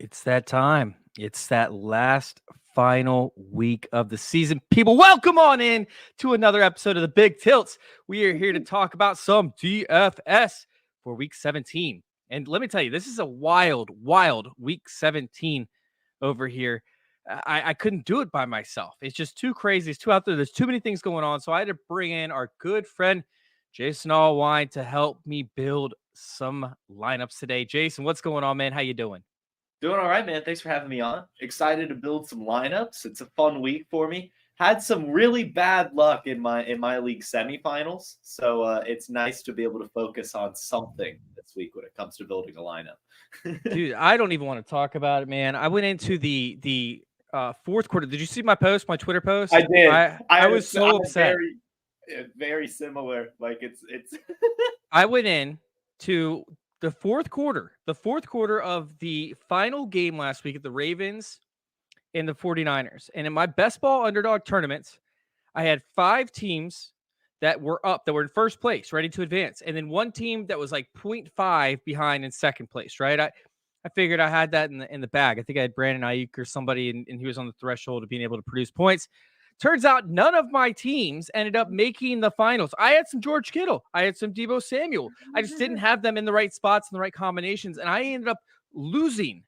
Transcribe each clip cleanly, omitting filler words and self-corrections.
It's that time. It's that last final week of the season. People, welcome on in to another episode of the Big Tilts. We are here to talk about some DFS for week 17. And let me tell you, this is a wild week 17 over here. I couldn't do it by myself. It's just too crazy. It's too out there. There's too many things going on. So I had to bring in our good friend, Jason Allwine, to help me build some lineups today. Jason, what's going on, man? How you doing? Doing all right, man. Thanks for having me on. Excited to build some lineups. It's a fun week for me. Had some really bad luck in my league semifinals, so it's nice to be able to focus on something this week when it comes to building a lineup. Dude, I don't even want to talk about it, man. I went into the fourth quarter. Did you see my post, my Twitter post? I did. I was so upset. Very similar. Like it's. I went in to the fourth quarter of the final game last week at the Ravens and the 49ers. And in my best ball underdog tournaments, I had 5 teams that were in first place, ready to advance. And then one team that was like 0.5 behind in second place, right? I figured I had that in the bag. I think I had Brandon Ayuk or somebody, and he was on the threshold of being able to produce points. Turns out none of my teams ended up making the finals. I had some George Kittle. I had some Deebo Samuel. I just didn't have them in the right spots and the right combinations. And I ended up losing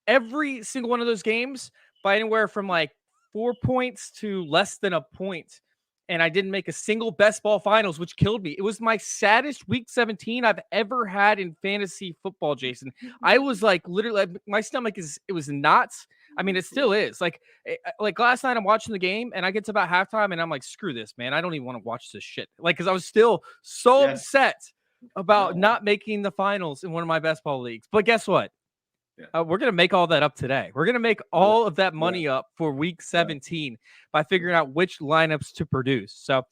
every single one of those games by anywhere from like 4 points to less than a point. And I didn't make a single best ball finals, which killed me. It was my saddest week 17 I've ever had in fantasy football, Jason. I was like, literally, my stomach it was knots. I mean, it still is. Like last night I'm watching the game and I get to about halftime and I'm like, screw this, man. I don't even want to watch this shit. Like, because I was still so upset about not making the finals in one of my best ball leagues. But guess what? We're going to make all that up today. We're going to make all of that money up for week 17 by figuring out which lineups to produce. So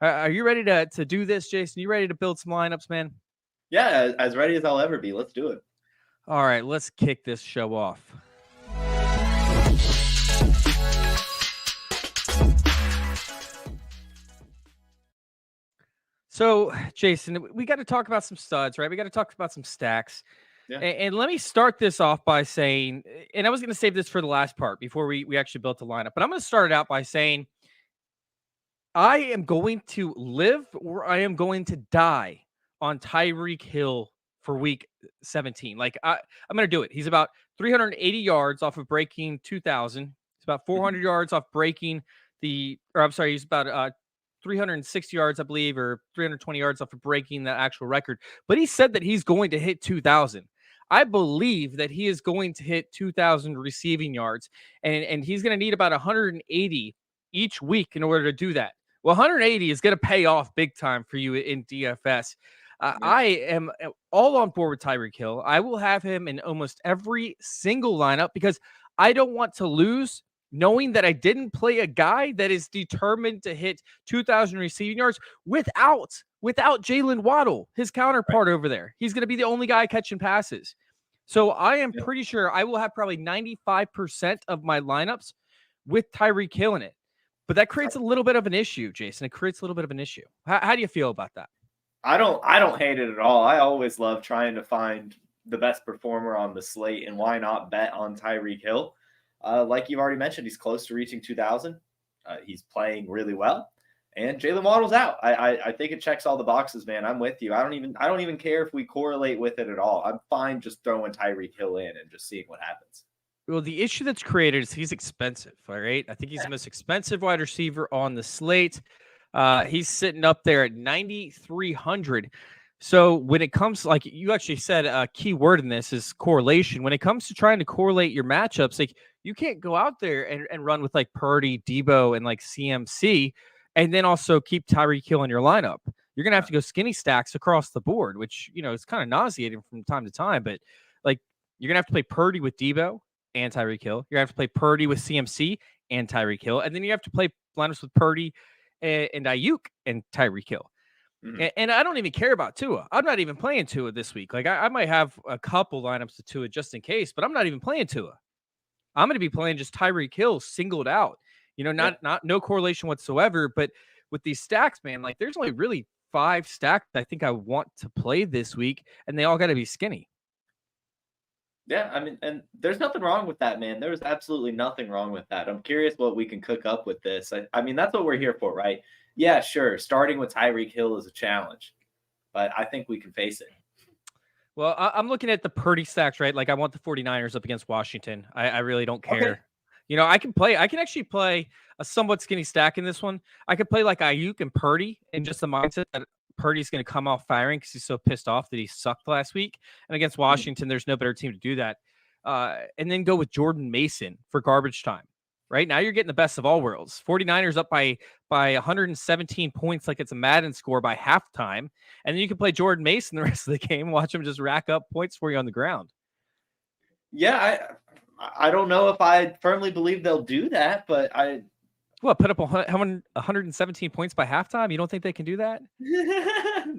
are you ready to do this, Jason? You ready to build some lineups, man? Yeah, as ready as I'll ever be. Let's do it. All right, let's kick this show off. So, Jason, we got to talk about some studs, right? We got to talk about some stacks. Yeah. And let me start this off by saying, and I was going to save this for the last part before we actually built the lineup, but I'm going to start it out by saying I am going to live or I am going to die on Tyreek Hill for week 17. Like, I'm going to do it. He's about 380 yards off of breaking 2,000. He's about 400 yards off breaking he's about 360 yards, I believe, or 320 yards off of breaking the actual record. But he said that he's going to hit 2,000. I believe that he is going to hit 2,000 receiving yards, and he's going to need about 180 each week in order to do that. Well, 180 is going to pay off big time for you in DFS. I am all on board with Tyreek Hill. I will have him in almost every single lineup because I don't want to lose knowing that I didn't play a guy that is determined to hit 2,000 receiving yards without Jalen Waddle, his counterpart over there. He's going to be the only guy catching passes. So I am pretty sure I will have probably 95% of my lineups with Tyreek Hill in it. But that creates a little bit of an issue, Jason. It creates a little bit of an issue. How do you feel about that? I don't hate it at all. I always love trying to find the best performer on the slate, and why not bet on Tyreek Hill? Like you've already mentioned, he's close to reaching 2,000. He's playing really well, and Jalen Waddle's out. I think it checks all the boxes, man. I'm with you. I don't even care if we correlate with it at all. I'm fine just throwing Tyreek Hill in and just seeing what happens. Well, the issue that's created is he's expensive. All right, I think he's the most expensive wide receiver on the slate. He's sitting up there at 9,300. So when it comes, like you actually said, a key word in this is correlation. When it comes to trying to correlate your matchups, like you can't go out there and run with like Purdy, Deebo, and like CMC, and then also keep Tyreek Hill in your lineup. You're going to have to go skinny stacks across the board, which, you know, it's kind of nauseating from time to time. But like you're going to have to play Purdy with Deebo and Tyreek Hill. You're going to have to play Purdy with CMC and Tyreek Hill. And then you have to play lineups with Purdy and Ayuk and Tyreek Hill. Mm-hmm. And I don't even care about Tua. I'm not even playing Tua this week. Like I might have a couple lineups to Tua just in case, but I'm not even playing Tua. I'm going to be playing just Tyreek Hill singled out. You know, not no correlation whatsoever. But with these stacks, man, like there's only really 5 stacks I think I want to play this week, and they all got to be skinny. Yeah, I mean, and there's nothing wrong with that, man. There's absolutely nothing wrong with that. I'm curious what we can cook up with this. I mean, that's what we're here for, right? Yeah, sure. Starting with Tyreek Hill is a challenge, but I think we can face it. Well, I'm looking at the Purdy stacks, right? Like I want the 49ers up against Washington. I really don't care. Okay. I can actually play a somewhat skinny stack in this one. I could play like Ayuk and Purdy and just the mindset that Purdy's going to come off firing because he's so pissed off that he sucked last week. And against Washington, there's no better team to do that. And then go with Jordan Mason for garbage time. Right now, you're getting the best of all worlds. 49ers up by 117 points, like it's a Madden score by halftime, and then you can play Jordan Mason the rest of the game. Watch him just rack up points for you on the ground. Yeah, I don't know if I firmly believe they'll do that, but put up 117 points by halftime? You don't think they can do that?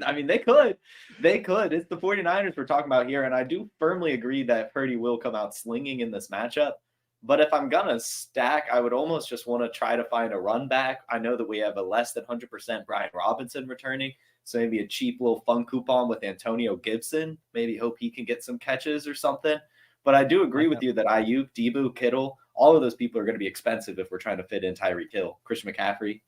I mean, they could. It's the 49ers we're talking about here, and I do firmly agree that Purdy will come out slinging in this matchup. But if I'm going to stack, I would almost just want to try to find a run back. I know that we have a less than 100% Brian Robinson returning, so maybe a cheap little fun coupon with Antonio Gibson. Maybe hope he can get some catches or something. But I do agree with you that Ayuk, Deebo, Kittle, all of those people are going to be expensive if we're trying to fit in Tyreek Hill. Christian McCaffrey,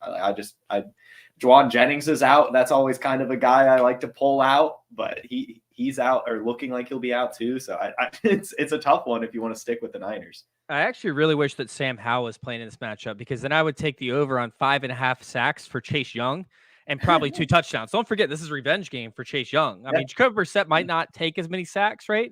Juwan Jennings is out. That's always kind of a guy I like to pull out, but he's out or looking like he'll be out too. So it's a tough one if you want to stick with the Niners. I actually really wish that Sam Howell was playing in this matchup because then I would take the over on 5.5 sacks for Chase Young and probably 2 touchdowns. Don't forget, this is a revenge game for Chase Young. I mean, Jacoby Brissett might not take as many sacks, right?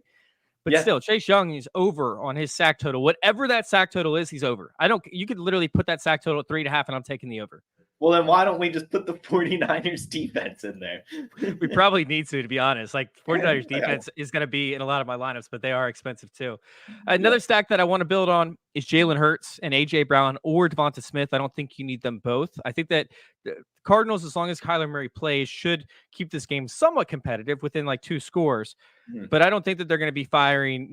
But still, Chase Young is over on his sack total. Whatever that sack total is, he's over. You could literally put that sack total at 3.5, and I'm taking the over. Well, then why don't we just put the 49ers defense in there? We probably need to be honest. Like 49ers defense is going to be in a lot of my lineups, but they are expensive too. Another stack that I want to build on is Jalen Hurts and A.J. Brown or Devonta Smith. I don't think you need them both. I think that the Cardinals, as long as Kyler Murray plays, should keep this game somewhat competitive within like 2 scores. But I don't think that they're going to be firing,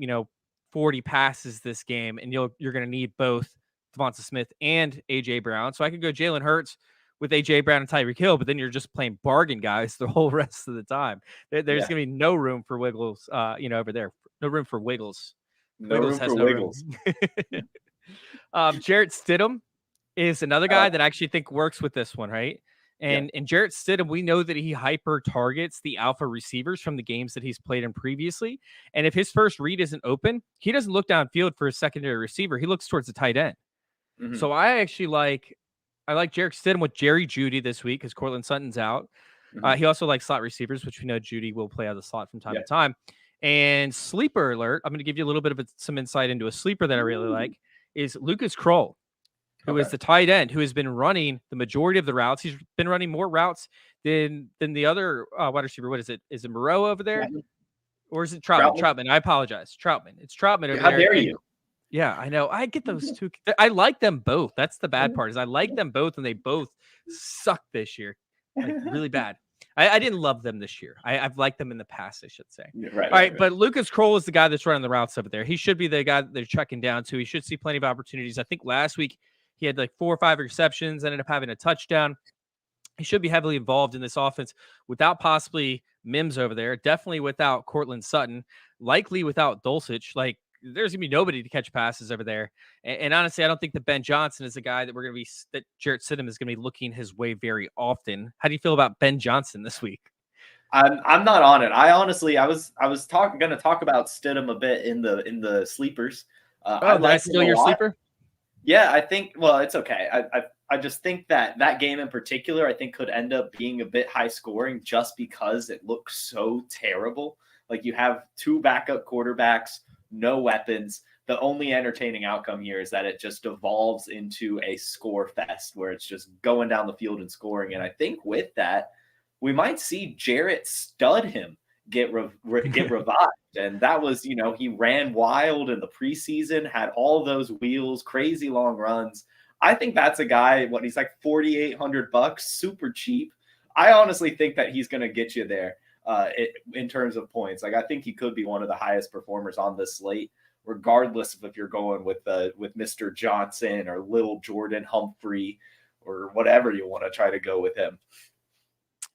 40 passes this game, and you're going to need both Devonta Smith and A.J. Brown. So I could go Jalen Hurts with A.J. Brown and Tyreek Hill, but then you're just playing bargain guys the whole rest of the time. There's going to be no room for wiggles, over there. No room for wiggles. Wiggles. Jarret Stidham is another guy that I actually think works with this one, right? And Jarret Stidham, we know that he hyper targets the alpha receivers from the games that he's played in previously. And if his first read isn't open, he doesn't look downfield for his secondary receiver. He looks towards the tight end. Mm-hmm. So I like Jarret Stidham with Jerry Jeudy this week because Cortland Sutton's out. Mm-hmm. He also likes slot receivers, which we know Jeudy will play out of the slot from time to time. And sleeper alert, I'm going to give you a little bit of some insight into a sleeper that I really like, is Lucas Krull, who is the tight end, who has been running the majority of the routes. He's been running more routes than the other wide receiver. What is it? Is it Moreau over there? Yeah. Or is it Troutman? Troutman. I apologize. Troutman. It's Troutman over there. How dare you? Yeah, I know. I get those two. I like them both. That's the bad part is I like them both, and they both suck this year. Like really bad. I didn't love them this year. I've liked them in the past, I should say. Right. But Lucas Krull is the guy that's running the routes over there. He should be the guy that they're checking down to. He should see plenty of opportunities. I think last week he had like 4 or 5 receptions, ended up having a touchdown. He should be heavily involved in this offense without possibly Mims over there. Definitely without Cortland Sutton. Likely without Dulcich. Like, there's going to be nobody to catch passes over there. And honestly, I don't think that Ben Johnson is a guy that that Jarret Stidham is going to be looking his way very often. How do you feel about Ben Johnson this week? I'm not on it. I honestly, I was going to talk about Stidham a bit in the sleepers. Did I steal your sleeper? Yeah, I think, well, it's okay. I just think that game in particular, I think could end up being a bit high scoring just because it looks so terrible. Like you have 2 backup quarterbacks, no weapons. The only entertaining outcome here is that it just devolves into a score fest where it's just going down the field and scoring. And I think with that, we might see Jarret Stidham get revived. And that was, he ran wild in the preseason, had all those wheels, crazy long runs. I think that's a guy, he's like $4,800, super cheap. I honestly think that he's going to get you there. In terms of points, like I think he could be one of the highest performers on this slate, regardless of if you're going with Mr. Johnson or Little Jordan Humphrey or whatever you want to try to go with him.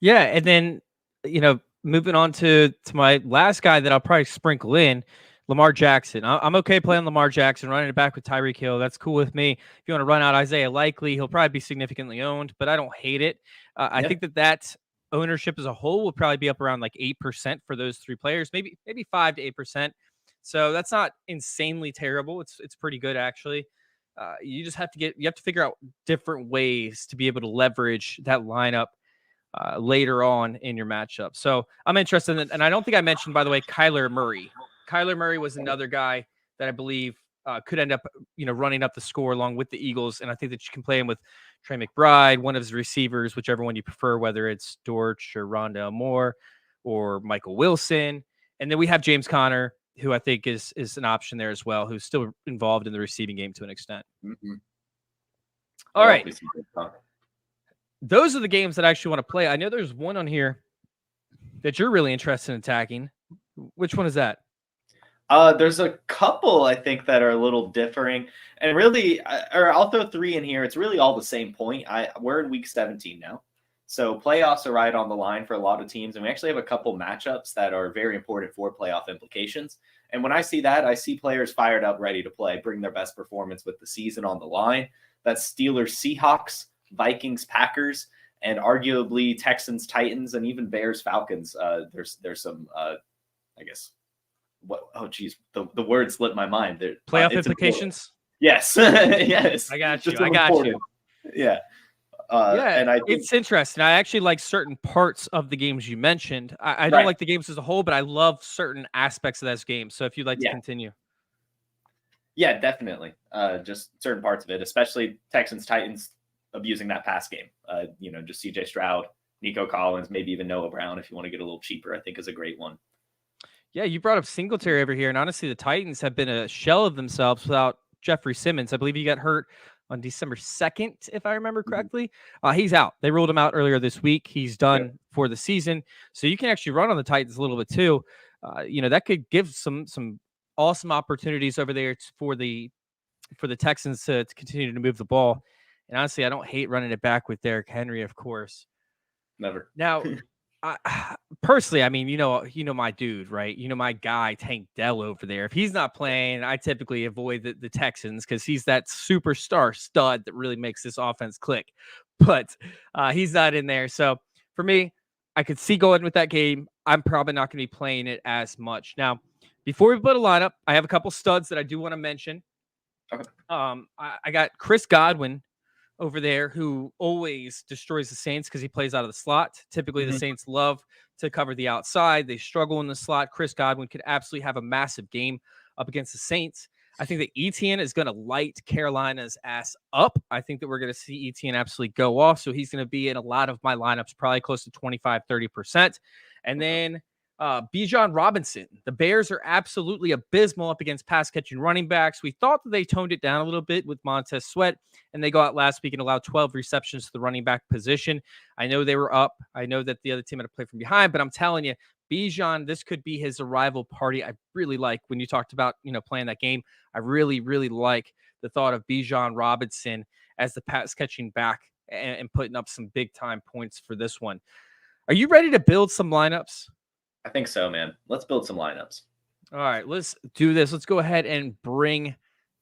Yeah, and then moving on to my last guy that I'll probably sprinkle in, Lamar Jackson. I'm okay playing Lamar Jackson, running it back with Tyreek Hill. That's cool with me. If you want to run out Isaiah Likely, he'll probably be significantly owned, but I don't hate it. I think that ownership as a whole will probably be up around like 8% for those three players, maybe 5 to 8%. So that's not insanely terrible. It's pretty good actually. You just have to figure out different ways to be able to leverage that lineup later on in your matchup. So I'm interested in, and I don't think I mentioned, by the way, Kyler Murray. Kyler Murray was another guy that I believe could end up, running up the score along with the Eagles. And I think that you can play him with Trey McBride, one of his receivers, whichever one you prefer, whether it's Dortch or Rondale Moore or Michael Wilson. And then we have James Conner, who I think is an option there as well, who's still involved in the receiving game to an extent. Mm-hmm. All right. Those are the games that I actually want to play. I know there's one on here that you're really interested in attacking. Which one is that? There's a couple I think that are a little differing, and really, or I'll throw three in here. It's really all the same point. We're in week 17 now, so playoffs are right on the line for a lot of teams, and we actually have a couple matchups that are very important for playoff implications. And when I see that, I see players fired up, ready to play, bring their best performance with the season on the line. That's Steelers, Seahawks, Vikings, Packers, and arguably Texans, Titans, and even Bears, Falcons. There's some, I guess. Oh, geez, the word slipped my mind. Playoff implications? Yes. Yes. I got you. Yeah. And it's interesting. I actually like certain parts of the games you mentioned. I don't like the games as a whole, but I love certain aspects of those games. So if you'd like to continue. Yeah, definitely. Just certain parts of it, especially Texans, Titans abusing that pass game. Just CJ Stroud, Nico Collins, maybe even Noah Brown if you want to get a little cheaper, I think is a great one. Yeah, you brought up Singletary over here, and honestly, the Titans have been a shell of themselves without Jeffrey Simmons. I believe he got hurt on December 2nd, if I remember correctly. He's out. They ruled him out earlier this week. He's done for the season. So you can actually run on the Titans a little bit too. That could give some awesome opportunities over there for the Texans to continue to move the ball. And honestly, I don't hate running it back with Derrick Henry, of course. Never. Now, personally, I mean, my dude, right? My guy, Tank Dell over there. If he's not playing, I typically avoid the Texans because he's that superstar stud that really makes this offense click. But he's not in there. So for me, I could see going with that game. I'm probably not going to be playing it as much. Now, before we put a lineup, I have a couple studs that I do want to mention. Okay. I got Chris Godwin over there who always destroys the Saints because he plays out of the slot. Typically, the Saints love to cover the outside. They struggle in the slot. Chris Godwin could absolutely have a massive game up against the Saints. I think that Etienne is going to light Carolina's ass up. I think that we're going to see Etienne absolutely go off. So he's going to be in a lot of my lineups, probably close to 25-30%. And then Bijan Robinson. The Bears are absolutely abysmal up against pass-catching running backs. We thought that they toned it down a little bit with Montez Sweat, and they go out last week and allow 12 receptions to the running back position. I know they were up. I know that the other team had to play from behind, but I'm telling you, Bijan, this could be his arrival party. I really like when you talked about, playing that game. I really, really like the thought of Bijan Robinson as the pass-catching back and putting up some big-time points for this one. Are you ready to build some lineups? I think so, man. Let's build some lineups. All right, let's do this. Let's go ahead and bring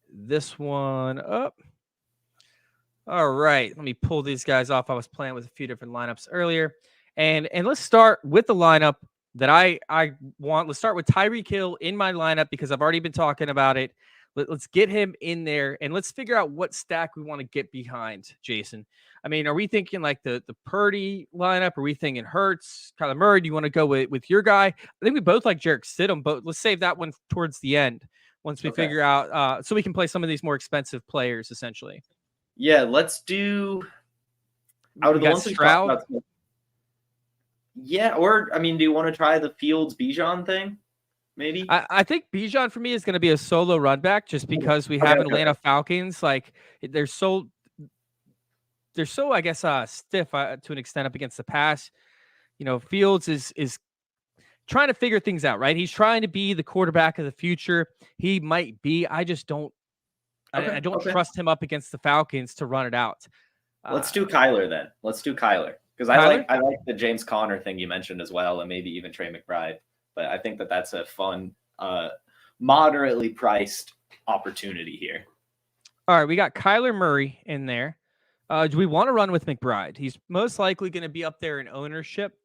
this one up. All right, let me pull these guys off. I was playing with a few different lineups earlier. And let's start with the lineup that I want. Let's start with Tyreek Hill in my lineup because I've already been talking about it. Let's get him in there, and let's figure out what stack we want to get behind, Jason. I mean, are we thinking like the Purdy lineup? Are we thinking Hurts, Kyler Murray? Do you want to go with your guy? I think we both like Jarret Stidham, but let's save that one towards the end once we figure out so we can play some of these more expensive players, essentially. Yeah, let's do out of the ones we talked about. Yeah, or, I mean, do you want to try the Fields Bijan thing? Maybe I think Bijan for me is going to be a solo run back just because we have Atlanta Falcons. Like they're so I guess stiff to an extent up against the pass. Fields is trying to figure things out, right? He's trying to be the quarterback of the future. He might be. I just don't. I don't trust him up against the Falcons to run it out. Let's do Kyler then. Let's do Kyler because I like the James Conner thing you mentioned as well, and maybe even Trey McBride. But I think that's a fun moderately priced opportunity here. All right, we got Kyler Murray in there. Do we want to run with McBride? He's most likely going to be up there in ownership.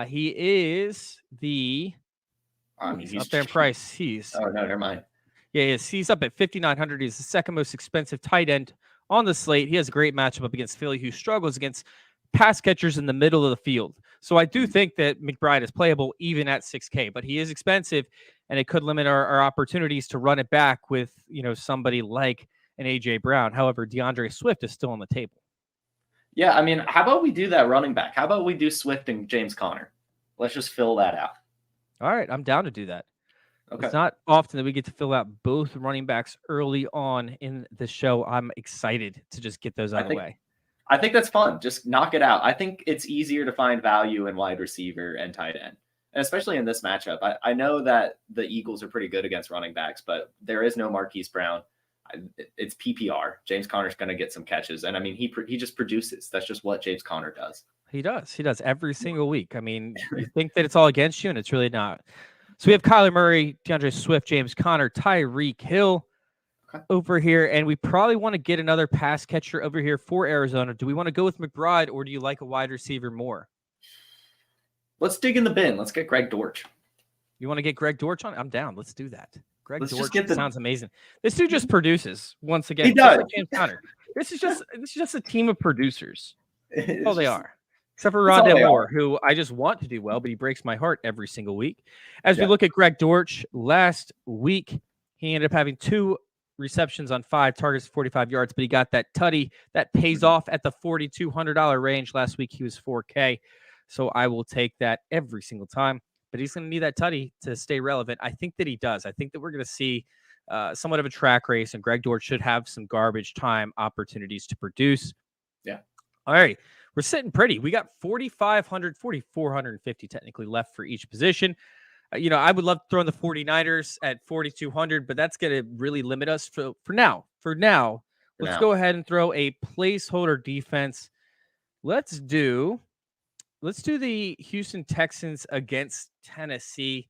He is the he's up there in price. He's no, never mind. Yeah, he's up at 5,900. He's the second most expensive tight end on the slate. He has a great matchup up against Philly, who struggles against pass catchers in the middle of the field. So I do think that McBride is playable even at 6K, but he is expensive, and it could limit our opportunities to run it back with somebody like an AJ Brown. However, DeAndre Swift is still on the table. Yeah, I mean, how about we do that running back? How about we do Swift and James Conner? Let's just fill that out. All right, I'm down to do that. Okay. It's not often that we get to fill out both running backs early on in the show. I'm excited to just get those out of the way. I think that's fun. Just knock it out. I think it's easier to find value in wide receiver and tight end, and especially in this matchup. I know that the Eagles are pretty good against running backs, but there is no Marquise Brown. It's PPR. James Conner's going to get some catches, and I mean he just produces. That's just what James Conner does. He does every single week. I mean, you think that it's all against you, and it's really not. So we have Kyler Murray, DeAndre Swift, James Conner, Tyreek Hill over here, and we probably want to get another pass catcher over here for Arizona. Do we want to go with McBride, or do you like a wide receiver more? Let's dig in the bin. Let's get Greg Dortch. You want to get Greg Dortch on? I'm down. Let's do that. Greg Dortch sounds amazing. This dude just produces once again. He does. Like James Conner. This is just a team of producers. Oh, they are. Except for Rondale Moore, who I just want to do well, but he breaks my heart every single week. As we look at Greg Dortch, last week, he ended up having 2 receptions on 5 targets, 45 yards, but he got that tutty that pays off at the $4,200 range. Last week, he was 4K. So I will take that every single time. But he's going to need that tutty to stay relevant. I think that he does. I think that we're going to see somewhat of a track race, and Greg Dortch should have some garbage time opportunities to produce. Yeah. All right. We're sitting pretty. We got 4,500, 4,450 technically left for each position. I would love to throw in the 49ers at 4,200, but that's going to really limit us for now. Let's go ahead and throw a placeholder defense. Let's do the Houston Texans against Tennessee.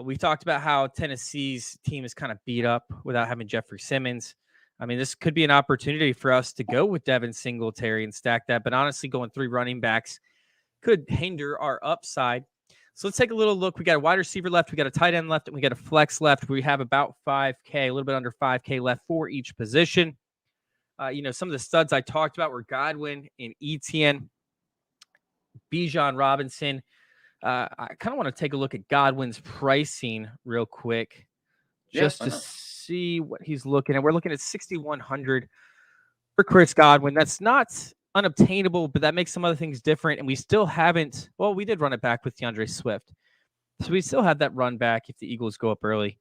We talked about how Tennessee's team is kind of beat up without having Jeffrey Simmons. I mean, this could be an opportunity for us to go with Devin Singletary and stack that. But honestly, going 3 running backs could hinder our upside. So let's take a little look. We got a wide receiver left. We got a tight end left. And we got a flex left. We have about 5K, a little bit under 5K left for each position. Some of the studs I talked about were Godwin and Etienne, Bijan Robinson. I kind of want to take a look at Godwin's pricing real quick just to see what he's looking at. We're looking at 6,100 for Chris Godwin. That's not unobtainable, but that makes some other things different. And we still haven't. Well, we did run it back with DeAndre Swift, so we still have that run back if the Eagles go up early.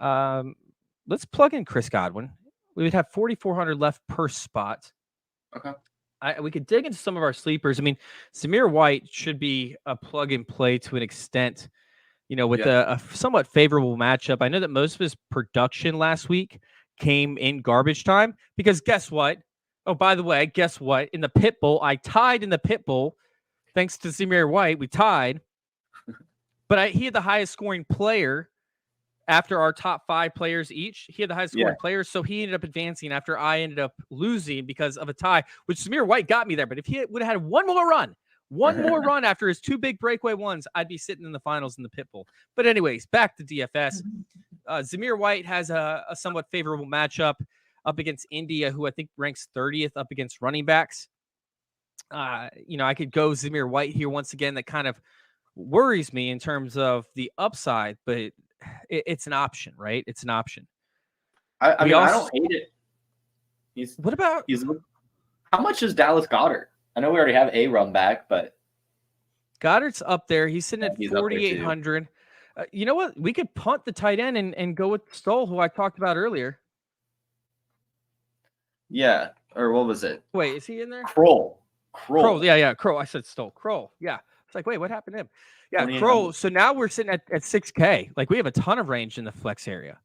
Let's plug in Chris Godwin. We would have 4,400 left per spot. Okay. We could dig into some of our sleepers. I mean, Zamir White should be a plug and play to an extent. With a somewhat favorable matchup. I know that most of his production last week came in garbage time because guess what? Oh, by the way, guess what? In the Pit Bowl, I tied in the Pit Bowl. Thanks to Zamir White, we tied. But he had the highest scoring player after our top 5 players each. He had the highest scoring player, so he ended up advancing after I ended up losing because of a tie, which Zamir White got me there. But if he would have had one more run after his 2 big breakaway ones, I'd be sitting in the finals in the Pit Bowl. But anyways, back to DFS. Zamir White has a somewhat favorable matchup up against India, who I think ranks 30th up against running backs. I could go Zamir White here once again. That kind of worries me in terms of the upside, but it's an option, right? It's an option. I don't hate it. How much is Dallas Goedert? I know we already have a run back, but Goddard's up there. He's sitting at 4,800. You know what? We could punt the tight end and go with Stoll, who I talked about earlier. Yeah. Or what was it? Wait, is he in there? Krull. Yeah. Krull. I said Stoll. Krull. Yeah. It's like, wait, what happened to him? Yeah, Krull. So now we're sitting at 6K. Like, we have a ton of range in the flex area.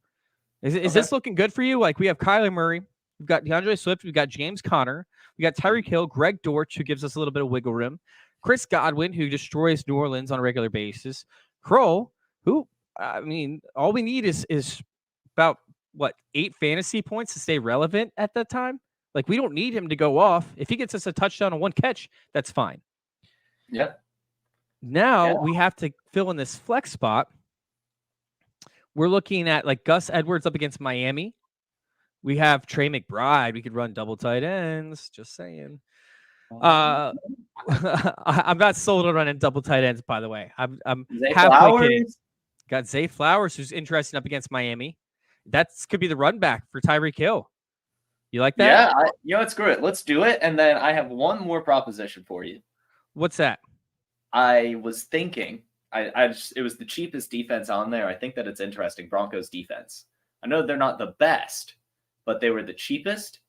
Is this looking good for you? Like, we have Kyler Murray. We've got DeAndre Swift. We've got James Conner. We got Tyreek Hill, Greg Dortch, who gives us a little bit of wiggle room. Chris Godwin, who destroys New Orleans on a regular basis. Krull, who I mean, all we need is about what 8 fantasy points to stay relevant at that time. Like, we don't need him to go off. If he gets us a touchdown on 1 catch, that's fine. Yeah. Now we have to fill in this flex spot. We're looking at like Gus Edwards up against Miami. We have Trey McBride. We could run double tight ends. Just saying. I'm not sold on running double tight ends, by the way. I'm halfway kidding. Got Zay Flowers, who's interesting up against Miami. That could be the run back for Tyreek Hill. You like that? Yeah, screw it. Let's do it. And then I have one more proposition for you. What's that? I was thinking, it was the cheapest defense on there. I think that it's interesting. Broncos defense. I know they're not the best, but they were the cheapest,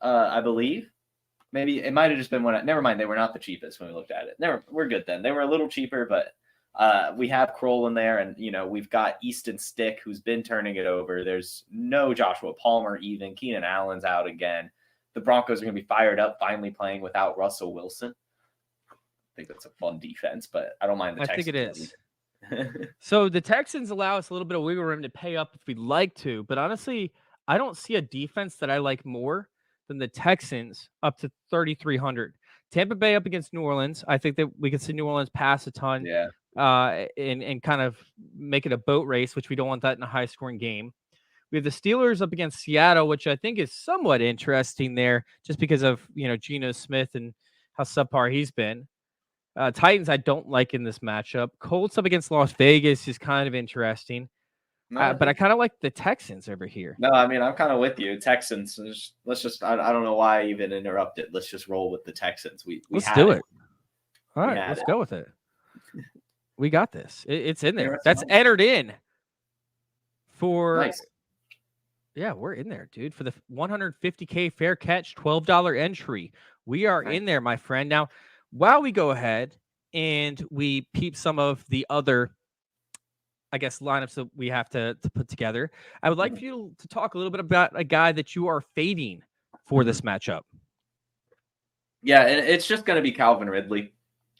I believe. Maybe it might have just been never mind. They were not the cheapest when we looked at it. We're good then. They were a little cheaper, but we have Krull in there, and we've got Easton Stick, who's been turning it over. There's no Joshua Palmer even. Keenan Allen's out again. The Broncos are going to be fired up, finally playing without Russell Wilson. I think that's a fun defense, but I don't mind the Texans. I think it is. So the Texans allow us a little bit of wiggle room to pay up if we'd like to, but honestly, I don't see a defense that I like more than the Texans up to 3,300. Tampa Bay up against New Orleans. I think that we can see New Orleans pass a ton. Yeah. And kind of make it a boat race, which we don't want that in a high-scoring game. We have the Steelers up against Seattle, which I think is somewhat interesting there, just because of Geno Smith and how subpar he's been. Titans I don't like in this matchup. Colts up against Las Vegas is kind of interesting, but I kind of like the Texans over here. No, I mean I'm kind of with you. Texans. Let's just. I don't know why I even interrupted. Let's just roll with the Texans. Let's do it. All right, let's go with it. We got this. It's in there. That's entered in for. Nice. Yeah, we're in there, dude. For the $150K fair catch, $12 entry. We are in there, my friend. Now, while we go ahead and we peep some of the other, I guess, lineups that we have to put together, I would like for you to talk a little bit about a guy that you are fading for this matchup. Yeah, and it's just going to be Calvin Ridley.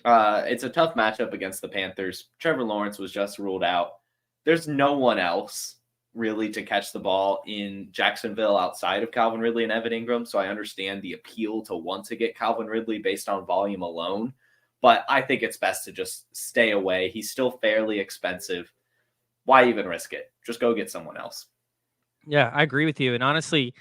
It's a tough matchup against the Panthers. Trevor Lawrence was just ruled out. There's no one else really to catch the ball in Jacksonville outside of Calvin Ridley and Evan Ingram. So I understand the appeal to want to get Calvin Ridley based on volume alone. But I think it's best to just stay away. He's still fairly expensive. Why even risk it? Just go get someone else. Yeah, I agree with you. And honestly,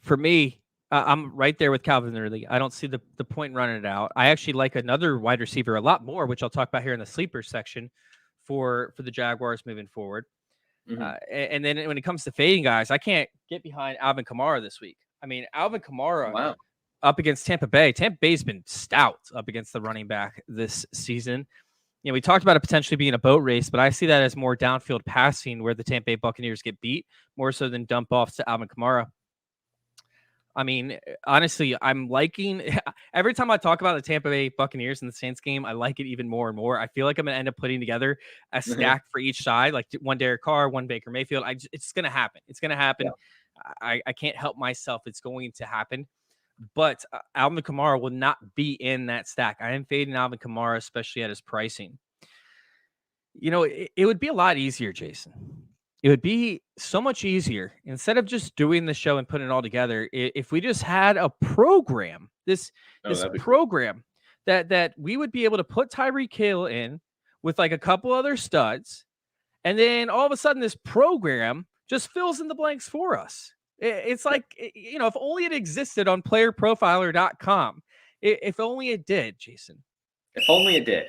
for me, I'm right there with Calvin Ridley. I don't see the point in running it out. I actually like another wide receiver a lot more, which I'll talk about here in the sleeper section for the Jaguars moving forward. Mm-hmm. And then when it comes to fading guys, I can't get behind Alvin Kamara this week. I mean, Alvin Kamara up against Tampa Bay. Tampa Bay's been stout up against the running back this season. We talked about it potentially being a boat race, but I see that as more downfield passing where the Tampa Bay Buccaneers get beat more so than dump offs to Alvin Kamara. I mean, honestly, I'm liking every time I talk about the Tampa Bay Buccaneers and the Saints game, I like it even more and more. I feel like I'm going to end up putting together a stack for each side, like one Derek Carr, one Baker Mayfield. It's going to happen. It's going to happen. Yeah. I can't help myself. It's going to happen. But Alvin Kamara will not be in that stack. I am fading Alvin Kamara, especially at his pricing. It would be a lot easier, Jason. It would be so much easier instead of just doing the show and putting it all together. If we just had a program, this program that we would be able to put Tyreek Hill in with like a couple other studs. And then all of a sudden this program just fills in the blanks for us. It's like, if only it existed on playerprofiler.com. If only it did, Jason. If only it did.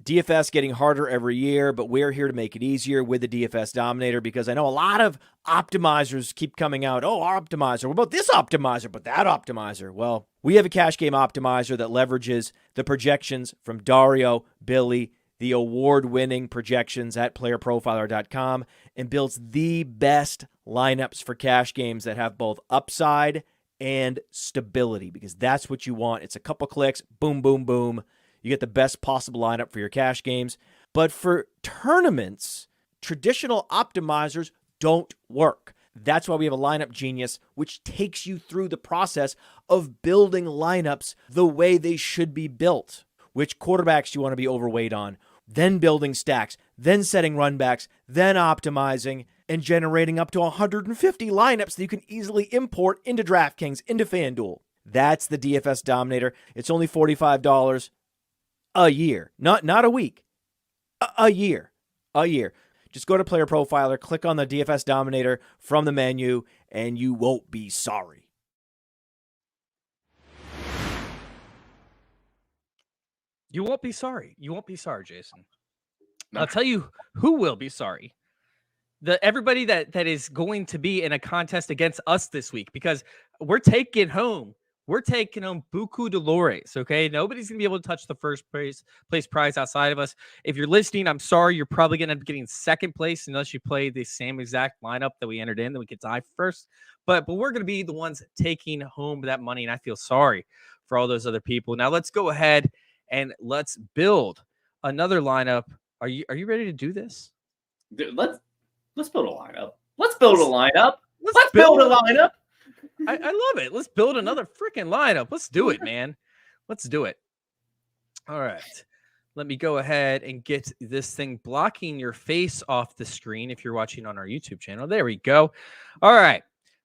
DFS getting harder every year, but we're here to make it easier with the DFS Dominator because I know a lot of optimizers keep coming out. Oh, our optimizer. What about this optimizer? But that optimizer. Well, we have a cash game optimizer that leverages the projections from Dario, Billy, the award-winning projections at playerprofiler.com, and builds the best lineups for cash games that have both upside and stability because that's what you want. It's a couple clicks, boom, boom, boom. You get the best possible lineup for your cash games. But for tournaments, traditional optimizers don't work. That's why we have a Lineup Genius, which takes you through the process of building lineups the way they should be built. which quarterbacks you want to be overweight on, then building stacks, then setting run backs, then optimizing and generating up to 150 lineups that you can easily import into DraftKings, into FanDuel. That's the DFS Dominator. It's only $45 a year, not a week, a year. Just go to Player Profiler, click on the DFS Dominator from the menu, and you won't be sorry. You won't be sorry. You won't be sorry, Jason. No. I'll tell you who will be sorry. Everybody that is going to be in a contest against us this week, because we're taking home Buku Dolores, okay? Nobody's going to be able to touch the first place prize outside of us. If you're listening, I'm sorry. You're probably going to end up getting second place unless you play the same exact lineup that we entered in, then we could tie first. But we're going to be the ones taking home that money, and I feel sorry for all those other people. Now, let's go ahead and let's build another lineup. Are you ready to do this? Dude, let's build a lineup. Let's build a lineup. Let's build a lineup. I love it. Let's build another freaking lineup. Let's do it, man. Let's do it. All right. Let me go ahead and get this thing blocking your face off the screen if you're watching on our YouTube channel. There we go. All right.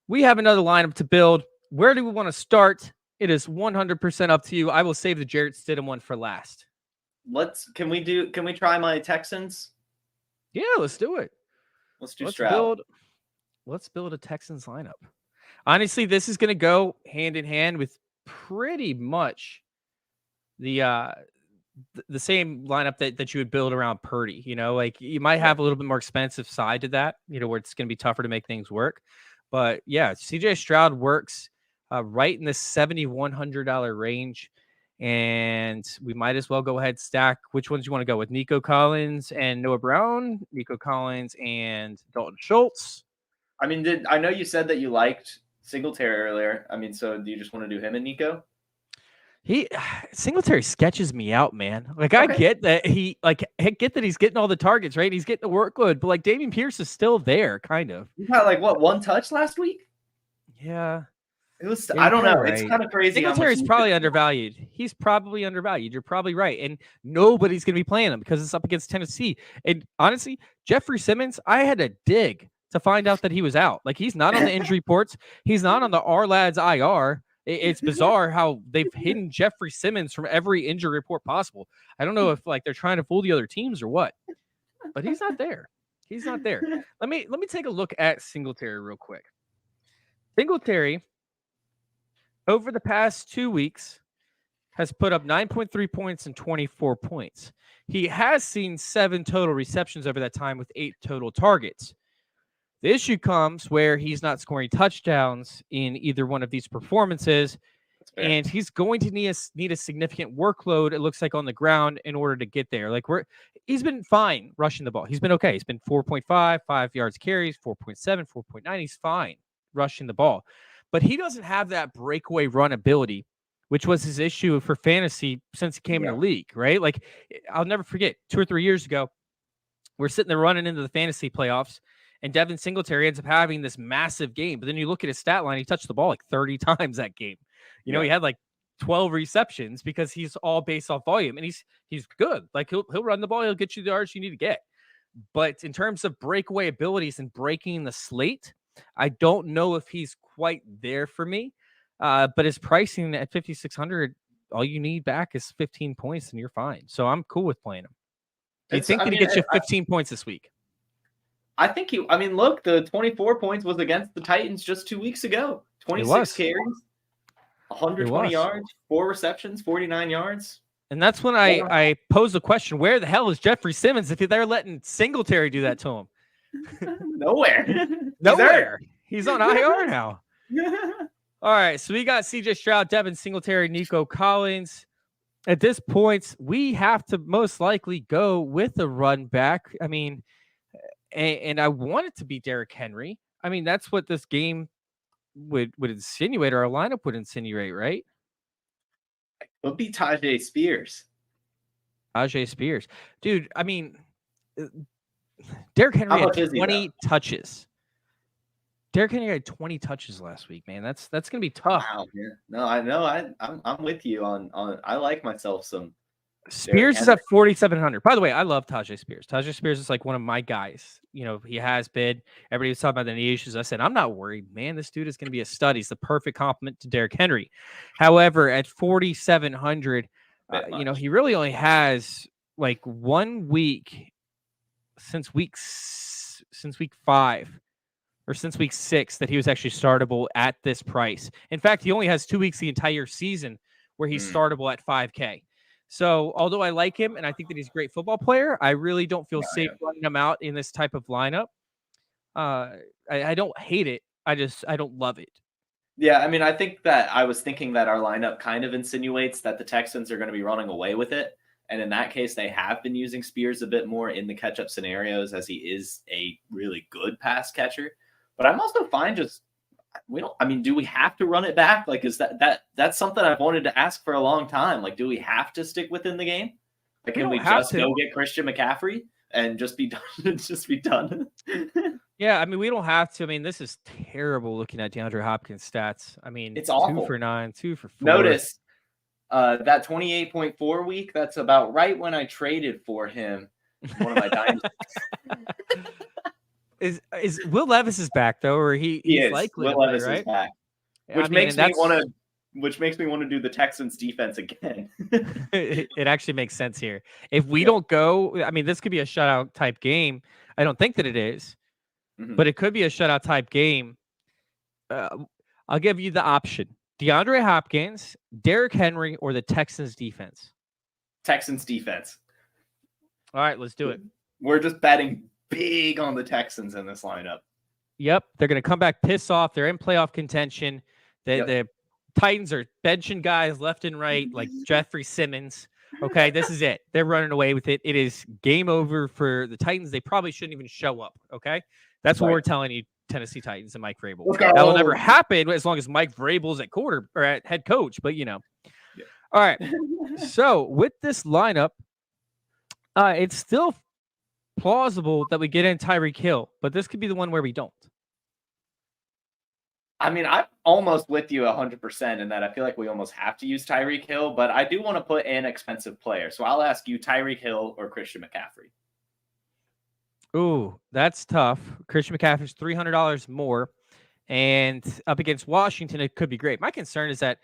We have another lineup to build. Where do we want to start? It is 100% up to you. I will save the Jarret Stidham one for last. Can we try my Texans? Yeah, let's do it. Let's build a Texans lineup. Honestly, this is going to go hand in hand with pretty much the same lineup that you would build around Purdy. You know, like you might have a little bit more expensive side to that, you know, where it's going to be tougher to make things work. But yeah, CJ Stroud works right in the $7,100 range. And we might as well go ahead and stack. Which ones you want to go with? Nico Collins and Noah Brown, Nico Collins and Dalton Schultz. I mean, I know you said that you liked Singletary earlier. I mean, so do you just want to do him and Nico? Singletary sketches me out, man. Like I get that I get that he's getting all the targets, right? He's getting the workload, but like Dameon Pierce is still there, kind of. He had like what, one touch last week? Yeah. It was. I don't know. Right. It's kind of crazy. Singletary's probably undervalued. He's probably undervalued. You're probably right, and nobody's going to be playing him because it's up against Tennessee. And honestly, Jeffrey Simmons, I had to dig to find out that he was out. Like he's not on the injury reports. He's not on the R-Lads IR. It's bizarre how they've hidden Jeffrey Simmons from every injury report possible. I don't know if like they're trying to fool the other teams or what, but he's not there. He's not there. Let me take a look at Singletary real quick. Singletary, over the past 2 weeks, has put up 9.3 points and 24 points. He has seen 7 total receptions over that time with 8 total targets. The issue comes where he's not scoring touchdowns in either one of these performances, and he's going to need a significant workload, it looks like, on the ground in order to get there. Like he's been fine rushing the ball. He's been okay. He's been 4.5, 5 yards carries, 4.7, 4.9. He's fine rushing the ball. But he doesn't have that breakaway run ability, which was his issue for fantasy since he came in the league, right? Like, I'll never forget, 2 or 3 years ago, we're sitting there running into the fantasy playoffs, and Devin Singletary ends up having this massive game. But then you look at his stat line, he touched the ball like 30 times that game. You know, he had like 12 receptions because he's all based off volume, and he's good. Like, he'll run the ball, he'll get you the yards you need to get. But in terms of breakaway abilities and breaking the slate, I don't know if he's quite there for me. But his pricing at 5,600, all you need back is 15 points and you're fine. So I'm cool with playing him. Do you think that he gets you 15 points this week? I think look, the 24 points was against the Titans just 2 weeks ago. 26 carries, 120 yards, 4 receptions, 49 yards. And that's when I pose the question, where the hell is Jeffrey Simmons if they're letting Singletary do that to him? Nowhere. Nowhere. He's on IR now. All right, so we got CJ Stroud, Devin Singletary, Nico Collins. At this point, we have to most likely go with a run back. I mean, and I want it to be Derrick Henry. I mean, that's what this game would insinuate, or our lineup would insinuate, right? It would be Tajay Spears. Tajay Spears. Dude, I mean, Derrick Henry had 20 touches. Derrick Henry had 20 touches last week, man. That's going to be tough. Wow, man. No, I know. I'm with you on I like myself some Spears is at 4,700. By the way, I love Tajay Spears. Tajay Spears is like one of my guys. He has been. Everybody was talking about the knee issues. I said, I'm not worried, man. This dude is going to be a stud. He's the perfect complement to Derrick Henry. However, at 4,700, he really only has like 1 week since week 5 or since week 6 that he was actually startable at this price. In fact, he only has 2 weeks the entire season where he's startable at 5K. So although I like him and I think that he's a great football player, I really don't feel safe running him out in this type of lineup. I don't hate it. I don't love it. Yeah, I mean, I think that I was thinking that our lineup kind of insinuates that the Texans are going to be running away with it. And in that case, they have been using Spears a bit more in the catch-up scenarios as he is a really good pass catcher. But I'm also fine just do we have to run it back? Like, is that's something I've wanted to ask for a long time. Like, do we have to stick within the game? Like, can we just go get Christian McCaffrey and just be done? Just be done. Yeah, I mean, we don't have to. I mean, this is terrible looking at DeAndre Hopkins' stats. I mean, it's awful. 2 for 9, 2 for 4. Notice that 28.4 week. That's about right when I traded for him. One of my dynasties. Is Will Levis is back though, or he's likely Will Levis is back, which makes me want to do the Texans defense again. It actually makes sense here. If we don't go, I mean, this could be a shutout type game. I don't think that it is, but it could be a shutout type game. I'll give you the option: DeAndre Hopkins, Derrick Henry, or the Texans defense. Texans defense. All right, let's do it. We're just betting big on the Texans in this lineup. Yep, they're going to come back pissed off. They're in playoff contention. The Titans are benching guys left and right, like Jeffrey Simmons. Okay, this is it. They're running away with it. It is game over for the Titans. They probably shouldn't even show up. Okay, that's what we're telling you, Tennessee Titans and Mike Vrabel. That will never happen as long as Mike Vrabel's at quarter or at head coach. But All right. So with this lineup, it's still plausible that we get in Tyreek Hill, but this could be the one where we don't. I mean, I'm almost with you 100% in that I feel like we almost have to use Tyreek Hill, but I do want to put in expensive players. So I'll ask you, Tyreek Hill or Christian McCaffrey? Ooh, that's tough. Christian McCaffrey's $300 more, and up against Washington, it could be great. My concern is that,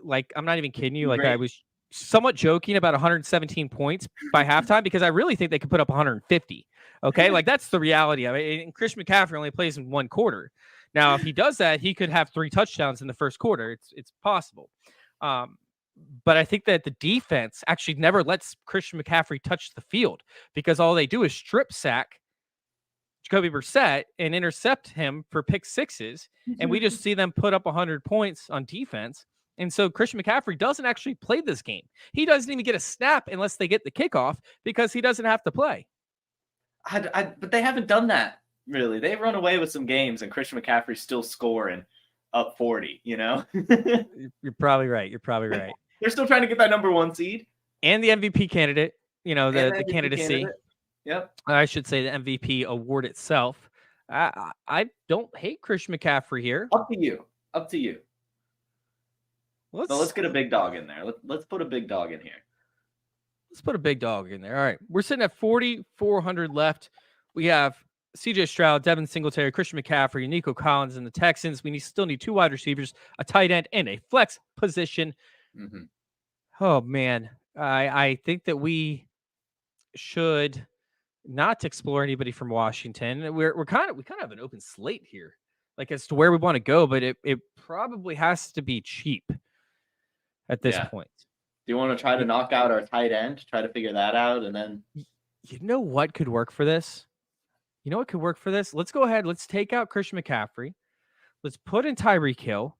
like, I'm not even kidding you. Like, I was somewhat joking about 117 points by halftime because I really think they could put up 150. Okay, like that's the reality. I mean, and Christian McCaffrey only plays in 1 quarter. Now, if he does that, he could have 3 touchdowns in the first quarter. It's possible. But I think that the defense actually never lets Christian McCaffrey touch the field because all they do is strip sack Jacoby Brissett and intercept him for pick sixes. And we just see them put up 100 points on defense. And so Christian McCaffrey doesn't actually play this game. He doesn't even get a snap unless they get the kickoff because he doesn't have to play. But they haven't done that, really. They run away with some games, and Christian McCaffrey's still scoring up 40, You're probably right. They're still trying to get that number 1 seed. And the MVP candidate, the candidacy. Candidate. Yep. I should say the MVP award itself. I don't hate Christian McCaffrey here. Up to you. Let's get a big dog in there. Let's put a big dog in here. Let's put a big dog in there. All right. We're sitting at 4,400 left. We have CJ Stroud, Devin Singletary, Christian McCaffrey, Nico Collins, and the Texans. We still need 2 wide receivers, a tight end, and a flex position. Oh, man. I think that we should not explore anybody from Washington. We kind of have an open slate here, like as to where we want to go, but it probably has to be cheap at this point. Do you want to try to knock out our tight end, try to figure that out, and then you know what could work for this? Let's go ahead. Let's take out Christian McCaffrey. Let's put in Tyreek Hill,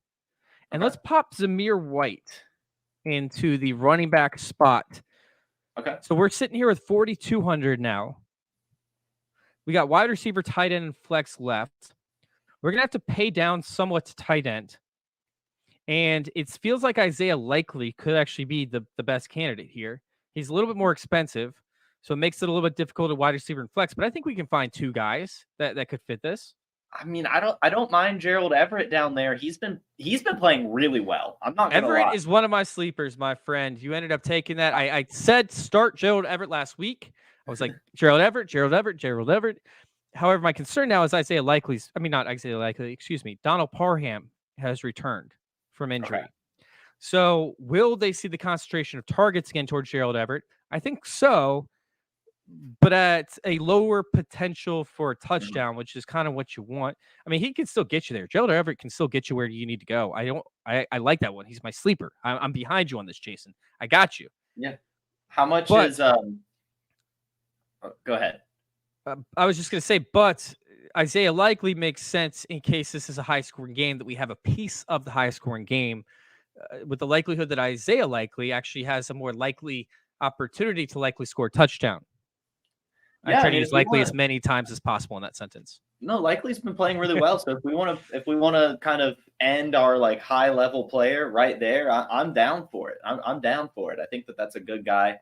and let's pop Zamir White into the running back spot. Okay. So we're sitting here with 4,200 now. We got wide receiver, tight end, and flex left. We're going to have to pay down somewhat to tight end. And it feels like Isaiah Likely could actually be the best candidate here. He's a little bit more expensive, so it makes it a little bit difficult at wide receiver and flex. But I think we can find 2 guys that could fit this. I mean, I don't mind Gerald Everett down there. He's been playing really well. I'm not gonna Everett lie. is one of my sleepers, my friend. You ended up taking that. I said start Gerald Everett last week. I was like, Gerald Everett, Gerald Everett, Gerald Everett. However, my concern now is Isaiah Likely's, not Isaiah Likely, excuse me, Donald Parham has returned from injury. Okay. So will they see the concentration of targets again towards Gerald Everett? I think so, but at a lower potential for a touchdown, which is kind of what you want. I mean, he can still get you there. Gerald Everett can still get you where you need to go. I like that one. He's my sleeper. I'm behind you on this, Jason. I got you. Yeah. How much But- is go ahead. I was just going to say, but Isaiah Likely makes sense in case this is a high-scoring game, that we have a piece of the high-scoring game with the likelihood that Isaiah Likely actually has a more likely opportunity to likely score a touchdown. I try to use likely as many times as possible in that sentence. No, Likely's been playing really well. So if we want to kind of end our like high level player right there, I'm down for it. I'm down for it. I think that's a good guy.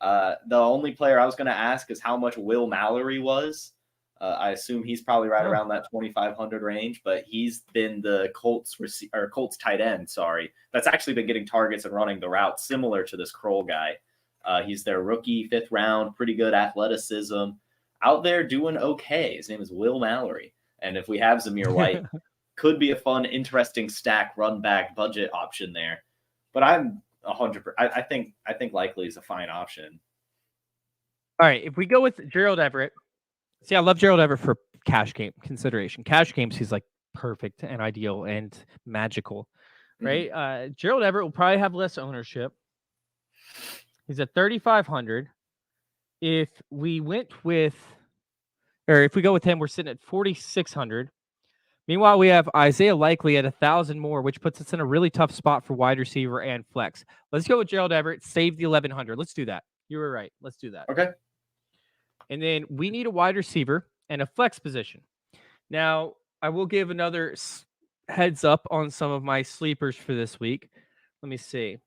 The only player I was going to ask is how much Will Mallory was. I assume he's probably right around that 2,500 range, but he's been the Colts tight end. Sorry, that's actually been getting targets and running the route similar to this Krull guy. He's their rookie, 5th round, pretty good athleticism, out there doing okay. His name is Will Mallory, and if we have Zamir White, could be a fun, interesting stack run back budget option there. But I'm 100%. I think Likely is a fine option. All right, if we go with Gerald Everett, see, I love Gerald Everett for cash game consideration. Cash games, he's like perfect and ideal and magical, right? Mm-hmm. Gerald Everett will probably have less ownership. He's at 3,500. If we go with him, we're sitting at 4,600. Meanwhile, we have Isaiah Likely at 1,000 more, which puts us in a really tough spot for wide receiver and flex. Let's go with Gerald Everett. Save the 1,100. Let's do that. You were right. Let's do that. Okay. And then we need a wide receiver and a flex position. Now, I will give another heads up on some of my sleepers for this week. Let me see.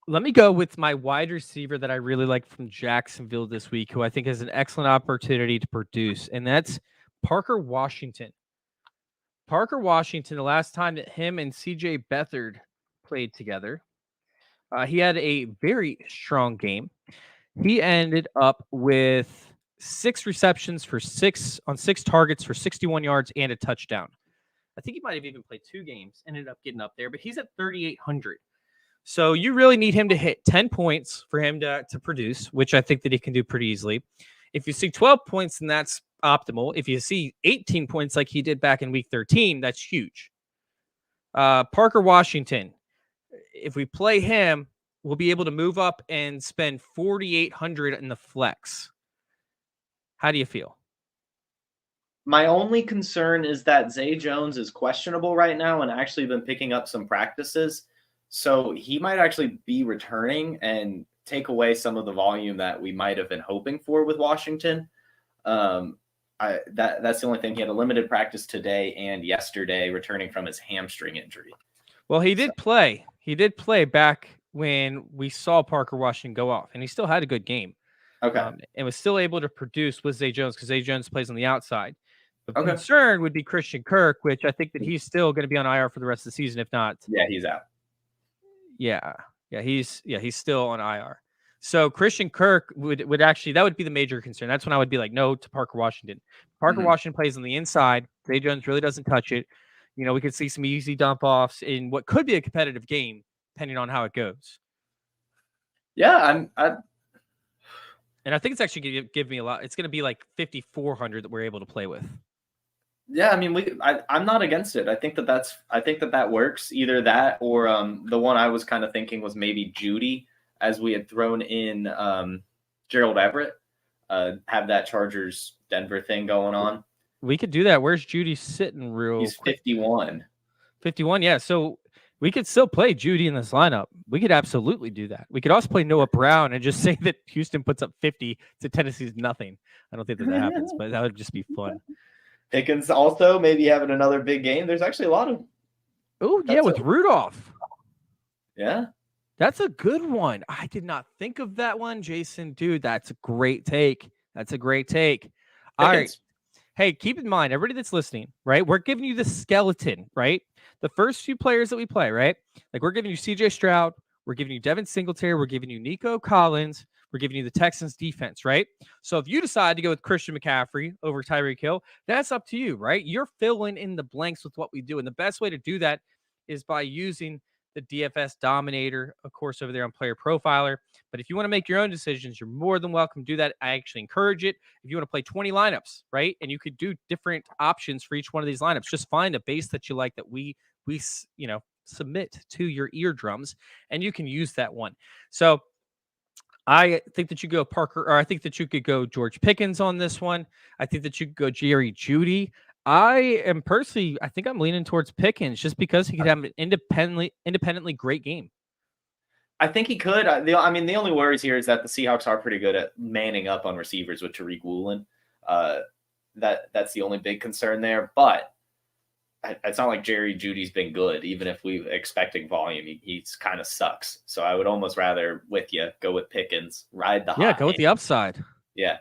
Let me go with my wide receiver that I really like from Jacksonville this week, who I think has an excellent opportunity to produce, and that's Parker Washington. Parker Washington, the last time that him and CJ Beathard played together, he had a very strong game. He ended up with 6 receptions for 6 targets for 61 yards and a touchdown. I think he might have even played 2 games, ended up getting up there, but he's at 3,800. So you really need him to hit 10 points for him to produce, which I think that he can do pretty easily. If you see 12 points, then that's optimal. If you see 18 points like he did back in week 13, that's huge. Parker Washington, if we play him, we'll be able to move up and spend 4,800 in the flex. How do you feel? My only concern is that Zay Jones is questionable right now and actually been picking up some practices. So he might actually be returning and take away some of the volume that we might have been hoping for with Washington. That's the only thing. He had a limited practice today and yesterday, returning from his hamstring injury. Well, he did play. He did play back when we saw Parker Washington go off, and he still had a good game. Okay. And was still able to produce with Zay Jones because Zay Jones plays on the outside. The Okay. concern would be Christian Kirk, which I think that he's still going to be on IR for the rest of the season, if not. Yeah, he's out. Yeah, he's still on IR. So Christian Kirk would actually, that would be the major concern. That's when I would be like, no to Parker Washington. Parker Washington plays on the inside. Zay Jones really doesn't touch it. You know, we could see some easy dump offs in what could be a competitive game, depending on how it goes. Yeah, And I think it's actually going to give me a lot. It's going to be like 5,400 that we're able to play with. Yeah, I mean, I'm not against it. I think that works. Either that or the one I was kind of thinking was maybe Jeudy, as we had thrown in Gerald Everett, have that Chargers Denver thing going on. We could do that. Where's Jeudy sitting real He's quick? 51. 51, yeah. So we could still play Jeudy in this lineup. We could absolutely do that. We could also play Noah Brown and just say that Houston puts up 50 to Tennessee's nothing. I don't think that happens, but that would just be fun. Pickens also maybe having another big game. There's actually a lot of. Oh, yeah, with Rudolph. Yeah. That's a good one. I did not think of that one, Jason. Dude, that's a great take. All right. hey, keep in mind, everybody that's listening, right? We're giving you the skeleton, right? The first few players that we play, right? Like we're giving you CJ Stroud, we're giving you Devin Singletary, we're giving you Nico Collins, we're giving you the Texans defense, right? So if you decide to go with Christian McCaffrey over Tyreek Hill, that's up to you, right? You're filling in the blanks with what we do. And the best way to do that is by using the DFS Dominator, of course, over there on Player Profiler. But if you want to make your own decisions, you're more than welcome to do that. I actually encourage it. If you want to play 20 lineups, right? And you could do different options for each one of these lineups. Just find a base that you like that we submit to your eardrums, and you can use that one. So I think that you go Parker, or I think that you could go George Pickens on this one. I think that you could go Jeudy. I think I'm leaning towards Pickens just because he could have an independently great game. I think he could. The only worries here is that the Seahawks are pretty good at manning up on receivers with Tariq Woolen. That's the only big concern there. But it's not like Jeudy's been good. Even if we're expecting volume, he's kind of sucks. So I would almost rather go with Pickens, ride the hot go with the upside. Yeah.